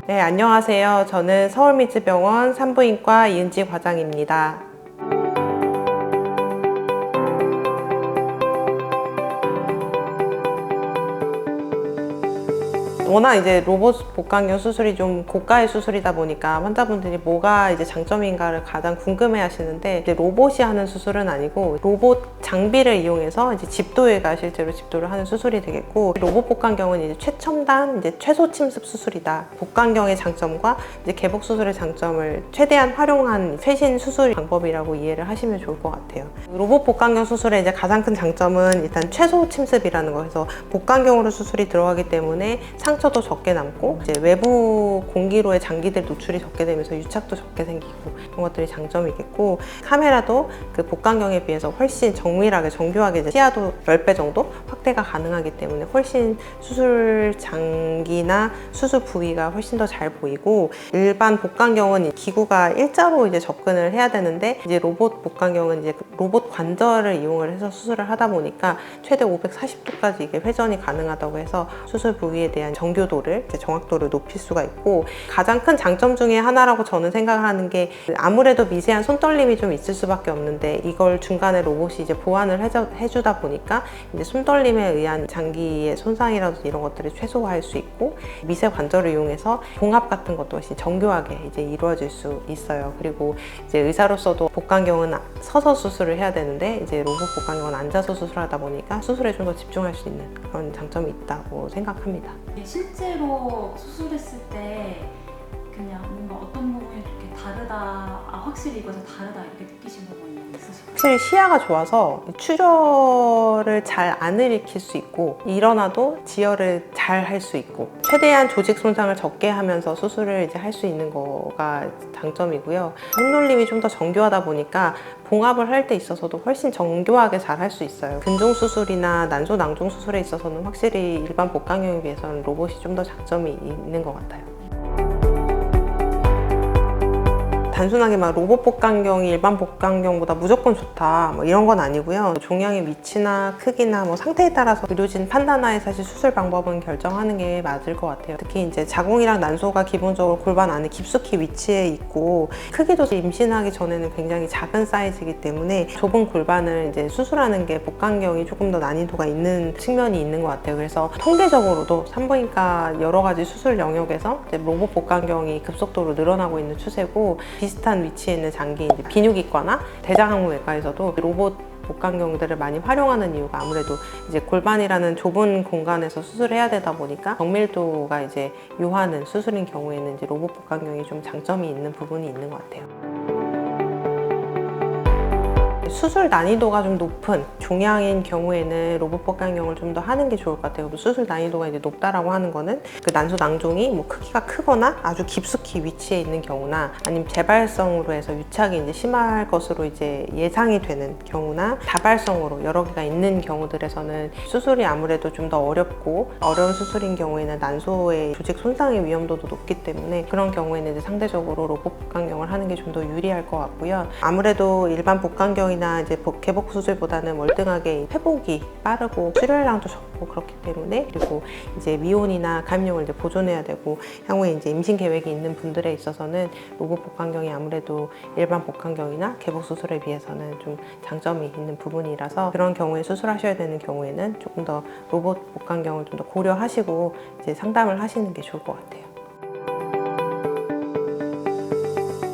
네, 안녕하세요. 저는 서울미즈병원 산부인과 이은지 과장입니다. 워낙 이제 로봇 복강경 수술이 좀 고가의 수술이다 보니까 환자분들이 뭐가 이제 장점인가를 가장 궁금해 하시는데, 이제 로봇이 하는 수술은 아니고 로봇 장비를 이용해서 이제 집도의가 실제로 집도를 하는 수술이 되겠고, 로봇 복강경은 이제 최첨단 이제 최소 침습 수술이다. 복강경의 장점과 이제 개복 수술의 장점을 최대한 활용한 최신 수술 방법이라고 이해를 하시면 좋을 것 같아요. 로봇 복강경 수술의 이제 가장 큰 장점은 일단 최소 침습이라는 거에서 복강경으로 수술이 들어가기 때문에 상처도 적게 남고 이제 외부 공기로의 장기들 노출이 적게 되면서 유착도 적게 생기고 이런 것들이 장점이겠고, 카메라도 그 복강경에 비해서 훨씬 정밀하게 정교하게 이제 시야도 10배 정도 확대가 가능하기 때문에 훨씬 수술 장기나 수술 부위가 훨씬 더 잘 보이고, 일반 복강경은 기구가 일자로 이제 접근을 해야 되는데 이제 로봇 복강경은 이제 로봇 관절을 이용을 해서 수술을 하다 보니까 최대 540도까지 이게 회전이 가능하다고 해서 수술 부위에 대한 정교도를 이제 정확도를 높일 수가 있고, 가장 큰 장점 중에 하나라고 저는 생각을 하는 게 아무래도 미세한 손떨림이 좀 있을 수밖에 없는데, 이걸 중간에 로봇이 이제 보완을 해주다 보니까 이제 손떨림에 의한 장기의 손상이라든지 이런 것들을 최소화할 수 있고, 미세 관절을 이용해서 봉합 같은 것도 훨씬 정교하게 이제 이루어질 수 있어요. 그리고 이제 의사로서도 복강경은 서서 수술을 해야 되는데 이제 로봇 복강경은 앉아서 수술하다 보니까 수술에 좀 더 집중할 수 있는 그런 장점이 있다고 생각합니다. 실제로 수술했을 때 그냥 뭔가 어떤 부분이 이렇게 다르다, 확실히 이거 좀 다르다 이렇게 느끼신 부분이 있으실까요? 확실히 시야가 좋아서 출혈을 잘 안 일으킬 수 있고, 일어나도 지혈을 잘 할 수 있고, 최대한 조직 손상을 적게 하면서 수술을 이제 할 수 있는 거가 장점이고요. 손놀림이 좀 더 정교하다 보니까 봉합을 할 때 있어서도 훨씬 정교하게 잘 할 수 있어요. 근종 수술이나 난소 낭종 수술에 있어서는 확실히 일반 복강경에 비해서는 로봇이 좀 더 장점이 있는 것 같아요. 단순하게 막 로봇 복강경이 일반 복강경보다 무조건 좋다 뭐 이런 건 아니고요. 종양의 위치나 크기나 뭐 상태에 따라서 의료진 판단하에 사실 수술 방법은 결정하는 게 맞을 것 같아요. 특히 이제 자궁이랑 난소가 기본적으로 골반 안에 깊숙이 위치해 있고, 크기도 임신하기 전에는 굉장히 작은 사이즈이기 때문에 좁은 골반을 이제 수술하는 게 복강경이 조금 더 난이도가 있는 측면이 있는 것 같아요. 그래서 통계적으로도 산부인과 여러 가지 수술 영역에서 이제 로봇 복강경이 급속도로 늘어나고 있는 추세고, 비슷한 위치에 있는 장기, 이제 비뇨기과나 대장학문외과에서도 로봇 복강경들을 많이 활용하는 이유가 아무래도 이제 골반이라는 좁은 공간에서 수술을 해야 되다 보니까 정밀도가 이제 요하는 수술인 경우에는 이제 로봇 복강경이 좀 장점이 있는 부분이 있는 것 같아요. 수술 난이도가 좀 높은 종양인 경우에는 로봇 복강경을 좀 더 하는 게 좋을 것 같아요. 수술 난이도가 이제 높다라고 하는 거는 그 난소 낭종이 뭐 크기가 크거나 아주 깊숙이 위치해 있는 경우나, 아니면 재발성으로 해서 유착이 이제 심할 것으로 이제 예상이 되는 경우나, 다발성으로 여러 개가 있는 경우들에서는 수술이 아무래도 좀 더 어렵고, 어려운 수술인 경우에는 난소의 조직 손상의 위험도도 높기 때문에 그런 경우에는 이제 상대적으로 로봇 복강경을 하는 게 좀 더 유리할 것 같고요. 아무래도 일반 복강경이나 이제 개복 수술보다는 월등하게 회복이 빠르고 출혈량도 적고 그렇기 때문에, 그리고 이제 미혼이나 가임용을 이제 보존해야 되고 향후에 이제 임신 계획이 있는 분들에 있어서는 로봇 복강경이 아무래도 일반 복강경이나 개복 수술에 비해서는 좀 장점이 있는 부분이라서, 그런 경우에 수술하셔야 되는 경우에는 조금 더 로봇 복강경을 좀 더 고려하시고 이제 상담을 하시는 게 좋을 것 같아요.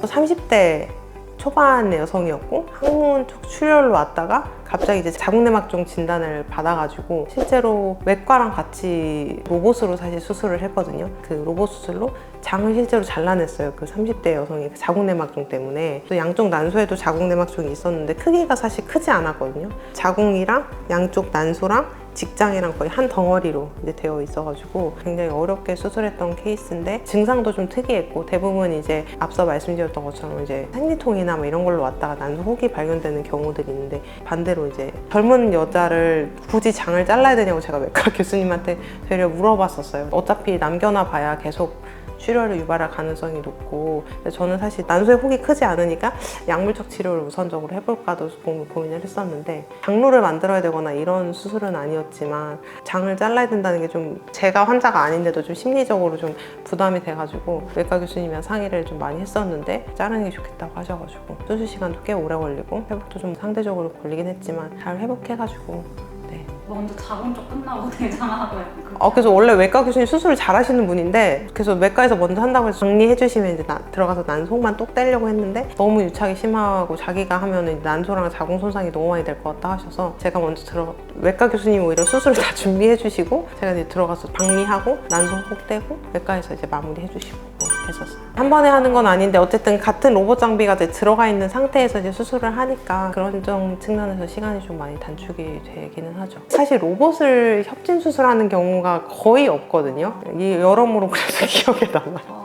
30대 초반의 여성이었고 항문 쪽 출혈로 왔다가 갑자기 이제 자궁내막종 진단을 받아가지고 실제로 외과랑 같이 로봇으로 사실 수술을 했거든요. 그 로봇 수술로 장을 실제로 잘라냈어요. 그 30대 여성이 그 자궁내막종 때문에. 또 양쪽 난소에도 자궁내막종이 있었는데 크기가 사실 크지 않았거든요. 자궁이랑 양쪽 난소랑 직장이랑 거의 한 덩어리로 이제 되어 있어가지고 굉장히 어렵게 수술했던 케이스인데, 증상도 좀 특이했고, 대부분 이제 앞서 말씀드렸던 것처럼 이제 생리통이나 뭐 이런 걸로 왔다가 난소 혹이 발견되는 경우들이 있는데, 반대로 이제 젊은 여자를 굳이 장을 잘라야 되냐고 제가 외과 교수님한테 되려 물어봤었어요. 어차피 남겨놔 봐야 계속 출혈을 유발할 가능성이 높고, 저는 사실 난소에 혹이 크지 않으니까 약물적 치료를 우선적으로 해볼까도 고민을 했었는데, 장로를 만들어야 되거나 이런 수술은 아니었지만 장을 잘라야 된다는 게 좀 제가 환자가 아닌데도 좀 심리적으로 좀 부담이 돼가지고 외과 교수님이랑 상의를 좀 많이 했었는데 자르는 게 좋겠다고 하셔가지고 수술 시간도 꽤 오래 걸리고 회복도 좀 상대적으로 걸리긴 했지만 잘 회복해가지고. 네. 먼저 자궁 쪽 끝나고 대장하고 약간 그렇게 그래서 원래 외과 교수님 수술을 잘 하시는 분인데, 그래서 외과에서 먼저 한다고 해서 정리해 주시면 이제 들어가서 난소만 똑 떼려고 했는데 너무 유착이 심하고 자기가 하면 난소랑 자궁 손상이 너무 많이 될 것 같다 하셔서 제가 먼저 외과 교수님 오히려 수술을 다 준비해 주시고 제가 이제 들어가서 박리하고 난소 혹 떼고 외과에서 이제 마무리해 주시고 했었어요. 한 번에 하는 건 아닌데 어쨌든 같은 로봇 장비가 이제 들어가 있는 상태에서 이제 수술을 하니까 그런 측면에서 시간이 좀 많이 단축이 되기는 하죠. 사실 로봇을 협진 수술하는 경우가 거의 없거든요. 이 여러모로 그래서 기억에 남아요.